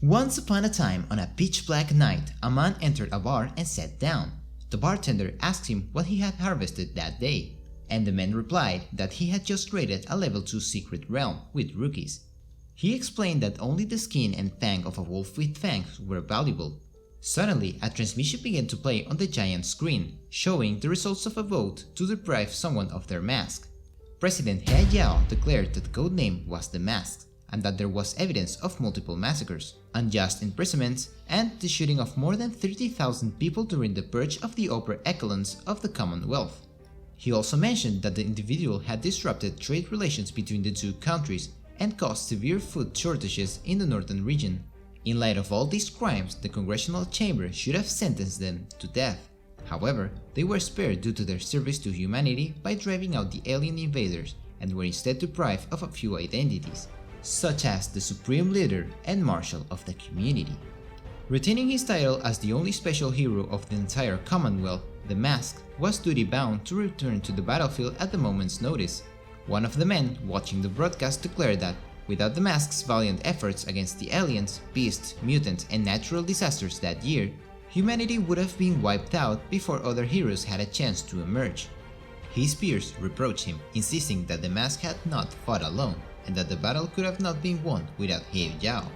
Once upon a time, on a pitch-black night, a man entered a bar and sat down. The bartender asked him what he had harvested that day, and the man replied that he had just raided a level 2 secret realm with rookies. He explained that only the skin and fang of a wolf with fangs were valuable. Suddenly, a transmission began to play on the giant screen, showing the results of a vote to deprive someone of their mask. President He Yao declared that the codename was the Mask, and that there was evidence of multiple massacres, unjust imprisonments, and the shooting of more than 30,000 people during the purge of the upper echelons of the Commonwealth. He also mentioned that the individual had disrupted trade relations between the two countries and caused severe food shortages in the northern region. In light of all these crimes, the Congressional Chamber should have sentenced them to death. However, they were spared due to their service to humanity by driving out the alien invaders and were instead deprived of a few identities, such as the Supreme Leader and Marshal of the community. Retaining his title as the only special hero of the entire Commonwealth, the Mask was duty-bound to return to the battlefield at the moment's notice. One of the men watching the broadcast declared that, without the Mask's valiant efforts against the aliens, beasts, mutants, and natural disasters that year, humanity would have been wiped out before other heroes had a chance to emerge. His peers reproached him, insisting that the Mask had not fought alone, and that the battle could have not been won without He Yao.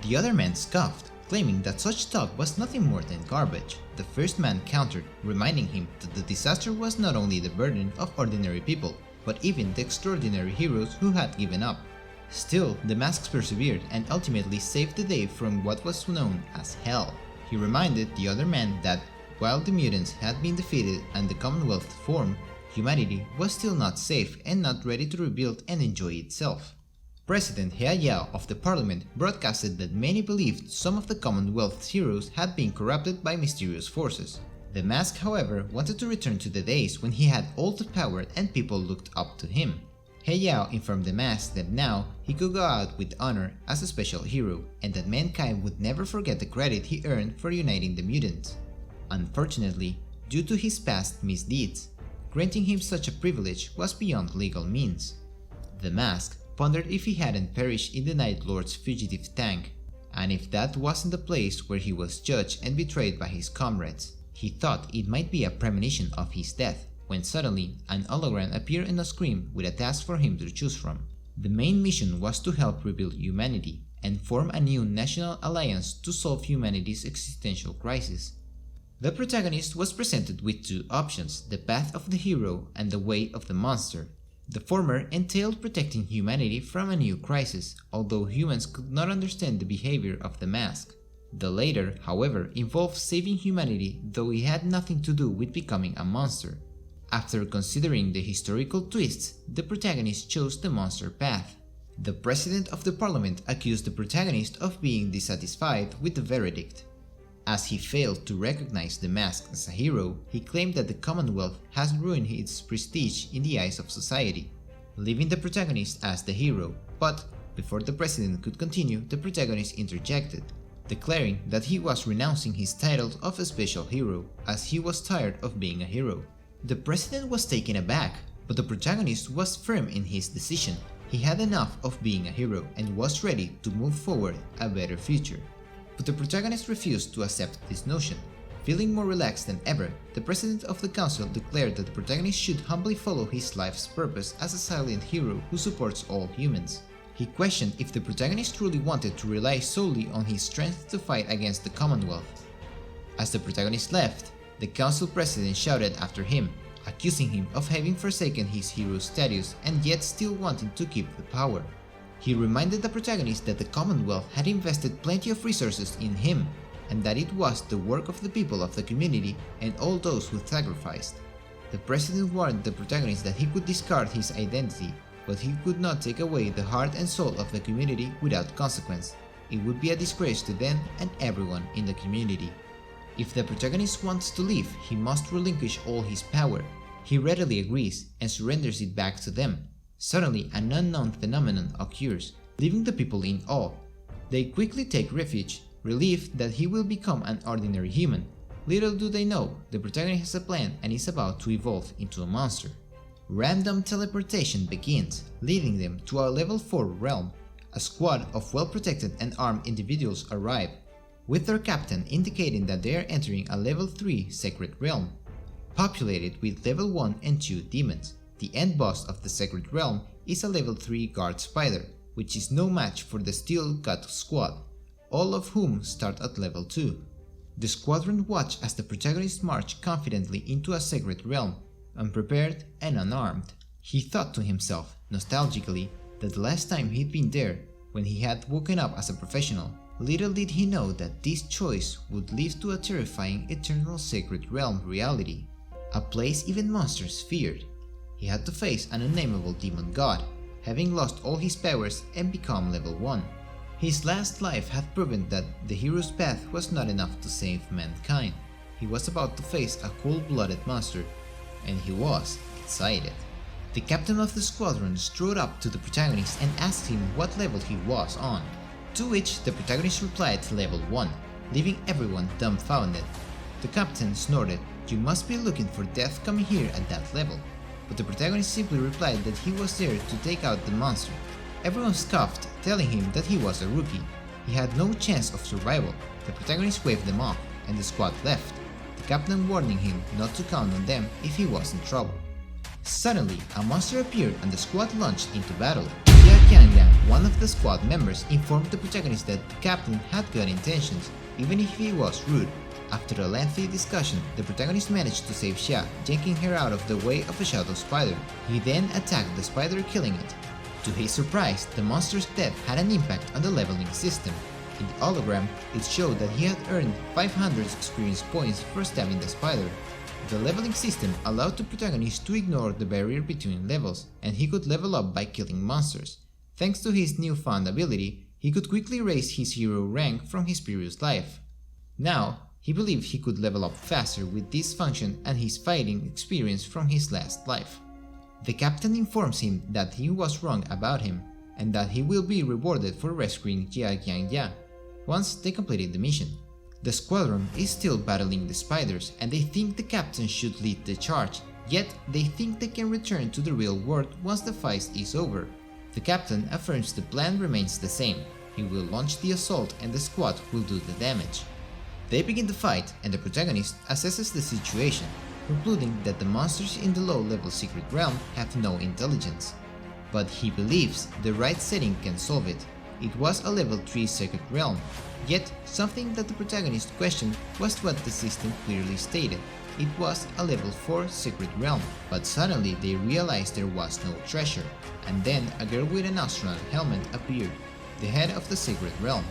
The other men scoffed, claiming that such talk was nothing more than garbage. The first man countered, reminding him that the disaster was not only the burden of ordinary people, but even the extraordinary heroes who had given up. Still, the Masks persevered and ultimately saved the day from what was known as Hell. He reminded the other man that, while the mutants had been defeated and the Commonwealth formed, humanity was still not safe and not ready to rebuild and enjoy itself. President He Yao of the Parliament broadcasted that many believed some of the Commonwealth's heroes had been corrupted by mysterious forces. The Mask, however, wanted to return to the days when he had all the power and people looked up to him. He Yao informed the Mask that now he could go out with honor as a special hero, and that mankind would never forget the credit he earned for uniting the mutants. Unfortunately, due to his past misdeeds, granting him such a privilege was beyond legal means. The Mask pondered if he hadn't perished in the Night Lord's fugitive tank, and if that wasn't the place where he was judged and betrayed by his comrades. He thought it might be a premonition of his death, when suddenly an hologram appeared on a screen with a task for him to choose from. The main mission was to help rebuild humanity and form a new national alliance to solve humanity's existential crisis. The protagonist was presented with two options, the path of the hero and the way of the monster. The former entailed protecting humanity from a new crisis, although humans could not understand the behavior of the Mask. The latter, however, involved saving humanity, though it had nothing to do with becoming a monster. After considering the historical twists, the protagonist chose the monster path. The President of the Parliament accused the protagonist of being dissatisfied with the verdict. As he failed to recognize the Mask as a hero, he claimed that the Commonwealth has ruined its prestige in the eyes of society, leaving the protagonist as the hero. But before the President could continue, the protagonist interjected, declaring that he was renouncing his title of a special hero, as he was tired of being a hero. The President was taken aback, but the protagonist was firm in his decision. He had enough of being a hero and was ready to move forward a better future. But the protagonist refused to accept this notion. Feeling more relaxed than ever, the President of the Council declared that the protagonist should humbly follow his life's purpose as a silent hero who supports all humans. He questioned if the protagonist truly wanted to rely solely on his strength to fight against the Commonwealth. As the protagonist left, the Council President shouted after him, accusing him of having forsaken his hero status and yet still wanting to keep the power. He reminded the protagonist that the Commonwealth had invested plenty of resources in him, and that it was the work of the people of the community and all those who sacrificed. The President warned the protagonist that he could discard his identity, but he could not take away the heart and soul of the community without consequence. It would be a disgrace to them and everyone in the community. If the protagonist wants to leave, he must relinquish all his power. He readily agrees and surrenders it back to them. Suddenly, an unknown phenomenon occurs, leaving the people in awe. They quickly take refuge, relieved that he will become an ordinary human. Little do they know, the protagonist has a plan and is about to evolve into a monster. Random teleportation begins, leading them to a level 4 realm. A squad of well-protected and armed individuals arrive, with their captain indicating that they are entering a level 3 sacred realm, populated with level 1 and 2 demons. The end boss of the sacred realm is a level 3 guard spider, which is no match for the Steel God squad, all of whom start at level 2. The squadron watch as the protagonist march confidently into a sacred realm, unprepared and unarmed. He thought to himself, nostalgically, that the last time he'd been there, when he had woken up as a professional. Little did he know that this choice would lead to a terrifying eternal sacred realm reality, a place even monsters feared. He had to face an unnameable demon god, having lost all his powers and become level 1. His last life had proven that the hero's path was not enough to save mankind. He was about to face a cold-blooded monster, and he was excited. The captain of the squadron strode up to the protagonist and asked him what level he was on, to which the protagonist replied level 1, leaving everyone dumbfounded. The captain snorted, "You must be looking for death coming here at that level." But the protagonist simply replied that he was there to take out the monster. Everyone scoffed, telling him that he was a rookie. He had no chance of survival. The protagonist waved them off, and the squad left, the captain warning him not to count on them if he was in trouble. Suddenly, a monster appeared and the squad launched into battle. Jia Qiangyang, one of the squad members, informed the protagonist that the captain had good intentions, even if he was rude. After a lengthy discussion, the protagonist managed to save Xia, yanking her out of the way of a shadow spider. He then attacked the spider, killing it. To his surprise, the monster's death had an impact on the leveling system. In the hologram, it showed that he had earned 500 experience points for stabbing the spider. The leveling system allowed the protagonist to ignore the barrier between levels, and he could level up by killing monsters. Thanks to his newfound ability, he could quickly raise his hero rank from his previous life. Now, he believed he could level up faster with this function and his fighting experience from his last life. The captain informs him that he was wrong about him, and that he will be rewarded for rescuing Jia Qiangyang once they completed the mission. The squadron is still battling the spiders, and they think the captain should lead the charge, yet they think they can return to the real world once the fight is over. The captain affirms the plan remains the same. He will launch the assault and the squad will do the damage. They begin the fight, and the protagonist assesses the situation, concluding that the monsters in the low-level secret realm have no intelligence. But he believes the right setting can solve it. It was a level 3 secret realm, yet something that the protagonist questioned was what the system clearly stated. It was a level 4 secret realm, but suddenly they realized there was no treasure, and then a girl with an astronaut helmet appeared, the head of the secret realm.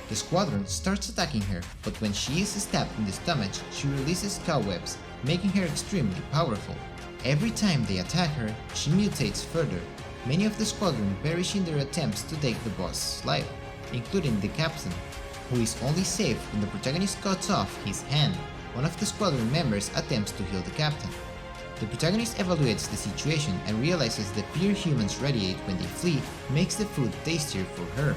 The squadron starts attacking her, but when she is stabbed in the stomach, she releases cobwebs, making her extremely powerful. Every time they attack her, she mutates further. Many of the squadron perish in their attempts to take the boss's life, including the captain, who is only saved when the protagonist cuts off his hand. One of the squadron members attempts to heal the captain. The protagonist evaluates the situation and realizes the fear humans radiate when they flee makes the food tastier for her.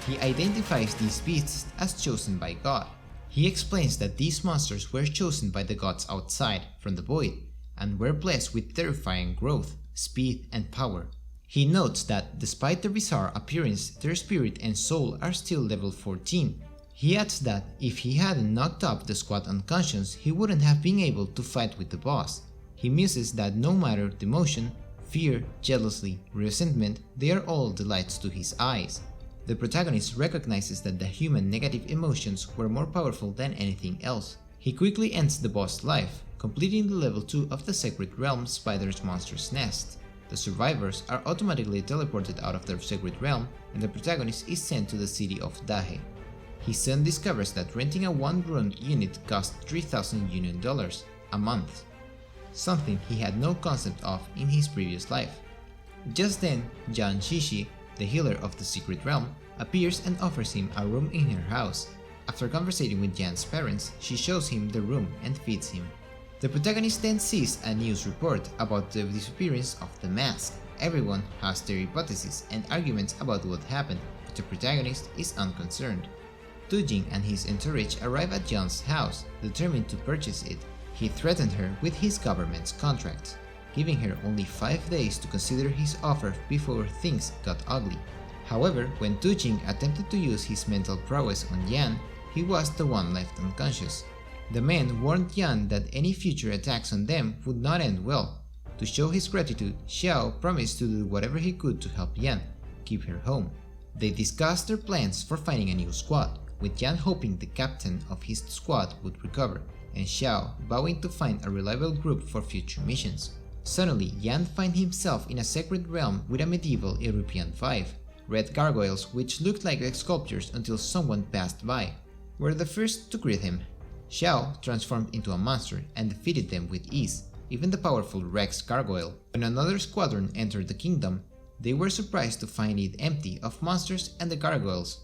He identifies these beasts as chosen by God. He explains that these monsters were chosen by the gods outside, from the void, and were blessed with terrifying growth, speed, and power. He notes that, despite their bizarre appearance, their spirit and soul are still level 14. He adds that if he hadn't knocked up the squad unconscious, he wouldn't have been able to fight with the boss. He muses that no matter the emotion, fear, jealousy, resentment, they are all delights to his eyes. The protagonist recognizes that the human negative emotions were more powerful than anything else. He quickly ends the boss' life, completing the level 2 of the Sacred Realm Spider's Monster's Nest. The survivors are automatically teleported out of their Sacred Realm, and the protagonist is sent to the city of Dahe. He soon discovers that renting a one-room unit costs $3,000 a month, something he had no concept of in his previous life. Just then, Jan Shishi, the healer of the Secret Realm, appears and offers him a room in her house. After conversating with Jan's parents, she shows him the room and feeds him. The protagonist then sees a news report about the disappearance of the mask. Everyone has their hypotheses and arguments about what happened, but the protagonist is unconcerned. Dujing and his entourage arrive at Jan's house, determined to purchase it. He threatened her with his government's contracts, giving her only 5 days to consider his offer before things got ugly. However, when Tu Jing attempted to use his mental prowess on Yan, he was the one left unconscious. The men warned Yan that any future attacks on them would not end well. To show his gratitude, Xiao promised to do whatever he could to help Yan keep her home. They discussed their plans for finding a new squad, with Yan hoping the captain of his squad would recover, and Xiao vowing to find a reliable group for future missions. Suddenly, Yan finds himself in a sacred realm with a medieval European vibe. Red gargoyles, which looked like sculptures until someone passed by, were the first to greet him. Xiao transformed into a monster and defeated them with ease, even the powerful Rex gargoyle. When another squadron entered the kingdom, they were surprised to find it empty of monsters and the gargoyles,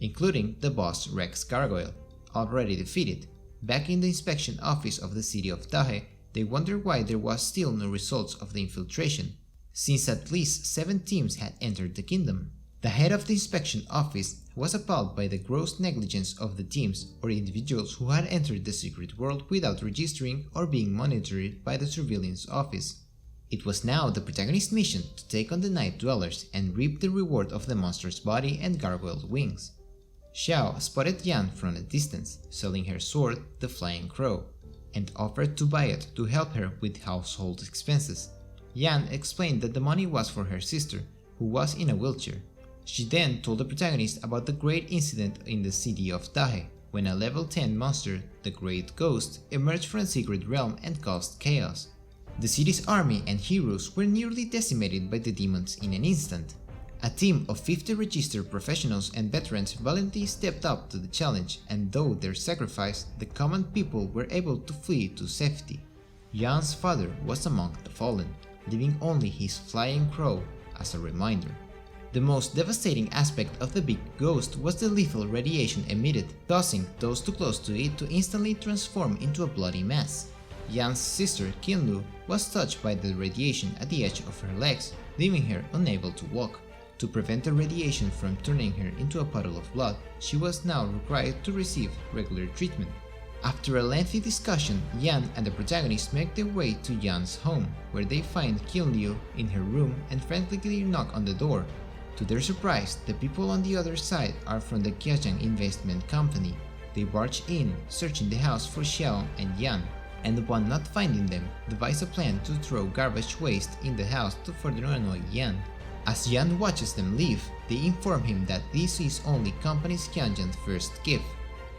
including the boss Rex gargoyle, already defeated. Back in the inspection office of the city of Dahe, they wondered why there was still no results of the infiltration, since at least 7 teams had entered the kingdom. The head of the inspection office was appalled by the gross negligence of the teams or individuals who had entered the secret world without registering or being monitored by the surveillance office. It was now the protagonist's mission to take on the night dwellers and reap the reward of the monster's body and gargoyle wings. Xiao spotted Yan from a distance, selling her sword, the Flying Crow, and offered to buy it to help her with household expenses. Yan explained that the money was for her sister, who was in a wheelchair. She then told the protagonist about the great incident in the city of Dahe, when a level 10 monster, the Great Ghost, emerged from a secret realm and caused chaos. The city's army and heroes were nearly decimated by the demons in an instant. A team of 50 registered professionals and veterans valiantly stepped up to the challenge, and though their sacrifice, the common people were able to flee to safety. Yan's father was among the fallen, leaving only his Flying Crow as a reminder. The most devastating aspect of the big ghost was the lethal radiation emitted, causing those too close to it to instantly transform into a bloody mess. Yan's sister, Qinlu, was touched by the radiation at the edge of her legs, leaving her unable to walk. To prevent the radiation from turning her into a puddle of blood, she was now required to receive regular treatment. After a lengthy discussion, Yan and the protagonist make their way to Yan's home, where they find Qinlu in her room and frantically knock on the door. To their surprise, the people on the other side are from the Qiajiang investment company. They barge in, searching the house for Xiao and Yan, and upon not finding them, devise a plan to throw garbage waste in the house to further annoy Yan. As Yan watches them leave, they inform him that this is only company's Qiajiang's first gift.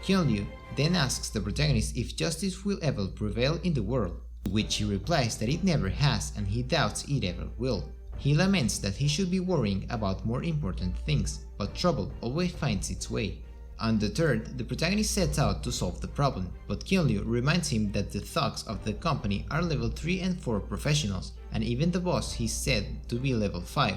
Qinlu then asks the protagonist if justice will ever prevail in the world, to which he replies that it never has and he doubts it ever will. He laments that he should be worrying about more important things, but trouble always finds its way. Undeterred, the protagonist sets out to solve the problem, but Qinlu reminds him that the thugs of the company are level 3 and 4 professionals, and even the boss is said to be level 5.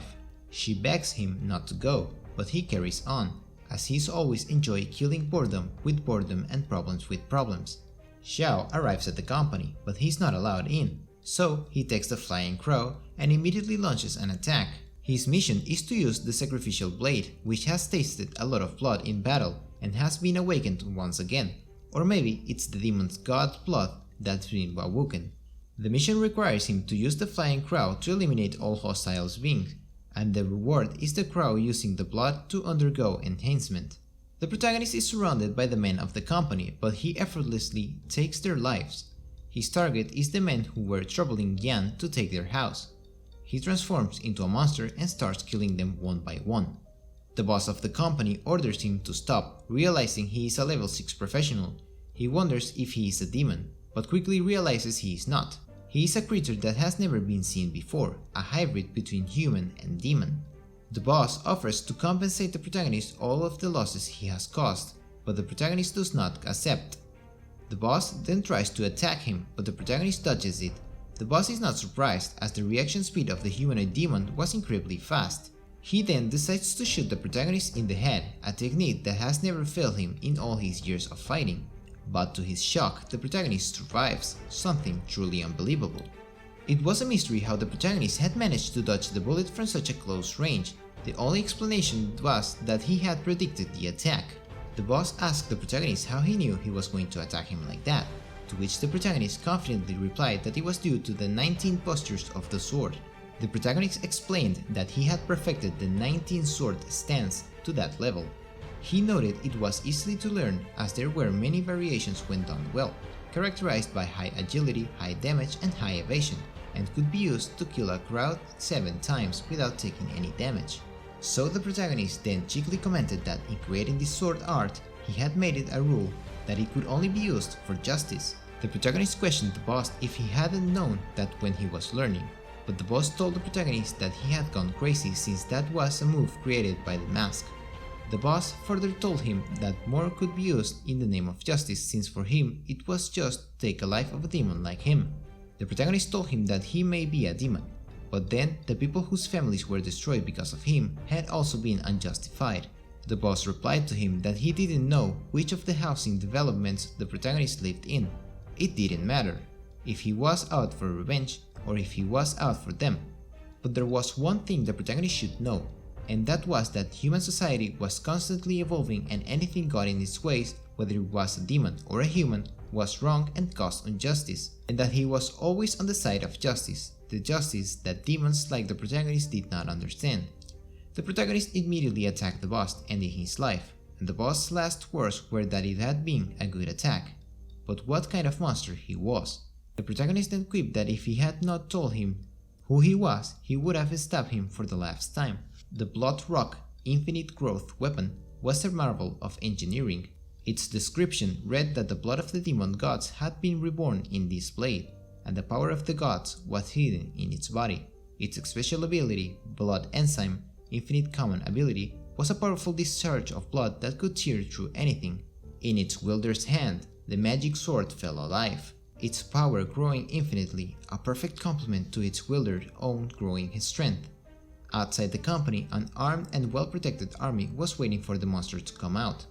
She begs him not to go, but he carries on, as he's always enjoyed killing boredom with boredom and problems with problems. Xiao arrives at the company, but he's not allowed in, so he takes the Flying Crow and immediately launches an attack. His mission is to use the sacrificial blade, which has tasted a lot of blood in battle and has been awakened once again, or maybe it's the demon's god's blood that's been awoken. The mission requires him to use the Flying Crow to eliminate all hostile beings, and the reward is the crow using the blood to undergo enhancement. The protagonist is surrounded by the men of the company, but he effortlessly takes their lives. His target is the men who were troubling Yan to take their house. He transforms into a monster and starts killing them one by one. The boss of the company orders him to stop, realizing he is a level 6 professional. He wonders if he is a demon, but quickly realizes he is not. He is a creature that has never been seen before, a hybrid between human and demon. The boss offers to compensate the protagonist all of the losses he has caused, but the protagonist does not accept. The boss then tries to attack him, but the protagonist dodges it. The boss is not surprised, as the reaction speed of the humanoid demon was incredibly fast. He then decides to shoot the protagonist in the head, a technique that has never failed him in all his years of fighting. But to his shock, the protagonist survives, something truly unbelievable. It was a mystery how the protagonist had managed to dodge the bullet from such a close range. The only explanation was that he had predicted the attack. The boss asked the protagonist how he knew he was going to attack him like that, to which the protagonist confidently replied that it was due to the 19 postures of the sword. The protagonist explained that he had perfected the 19 sword stance to that level. He noted it was easy to learn as there were many variations when done well, characterized by high agility, high damage and high evasion, and could be used to kill a crowd 7 times without taking any damage. So the protagonist then cheekily commented that in creating this sword art, he had made it a rule that it could only be used for justice. The protagonist questioned the boss if he hadn't known that when he was learning, but the boss told the protagonist that he had gone crazy since that was a move created by the mask. The boss further told him that more could be used in the name of justice since for him it was just to take a life of a demon like him. The protagonist told him that he may be a demon, but then the people whose families were destroyed because of him had also been unjustified. The boss replied to him that he didn't know which of the housing developments the protagonist lived in. It didn't matter if he was out for revenge or if he was out for them. But there was one thing the protagonist should know, and that was that human society was constantly evolving and anything got in its ways, whether it was a demon or a human, was wrong and caused injustice, and that he was always on the side of justice, the justice that demons like the protagonist did not understand. The protagonist immediately attacked the boss, ending his life, and the boss's last words were that it had been a good attack. But what kind of monster he was? The protagonist then quipped that if he had not told him who he was, he would have stabbed him for the last time. The Blood Rock Infinite Growth weapon was a marvel of engineering. Its description read that the blood of the demon gods had been reborn in this blade, and the power of the gods was hidden in its body. Its special ability, Blood Enzyme, Infinite Common ability, was a powerful discharge of blood that could tear through anything. In its wielder's hand, the magic sword fell alive, its power growing infinitely, a perfect complement to its wielder's own growing strength. Outside the company, an armed and well-protected army was waiting for the monster to come out.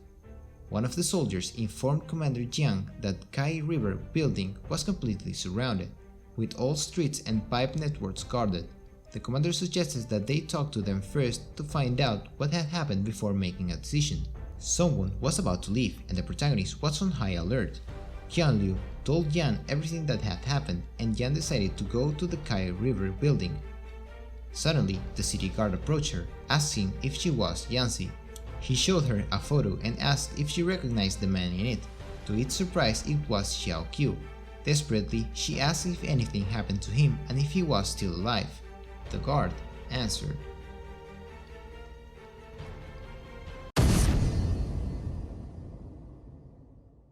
One of the soldiers informed Commander Jiang that Kai River building was completely surrounded, with all streets and pipe networks guarded. The commander suggested that they talk to them first to find out what had happened before making a decision. Someone was about to leave and the protagonist was on high alert. Qian Liu told Yan everything that had happened and Yan decided to go to the Kai River building. Suddenly, the city guard approached her, asking if she was Yanxi. He showed her a photo and asked if she recognized the man in it. To its surprise, it was Xiao Qiu. Desperately, she asked if anything happened to him and if he was still alive. The guard answered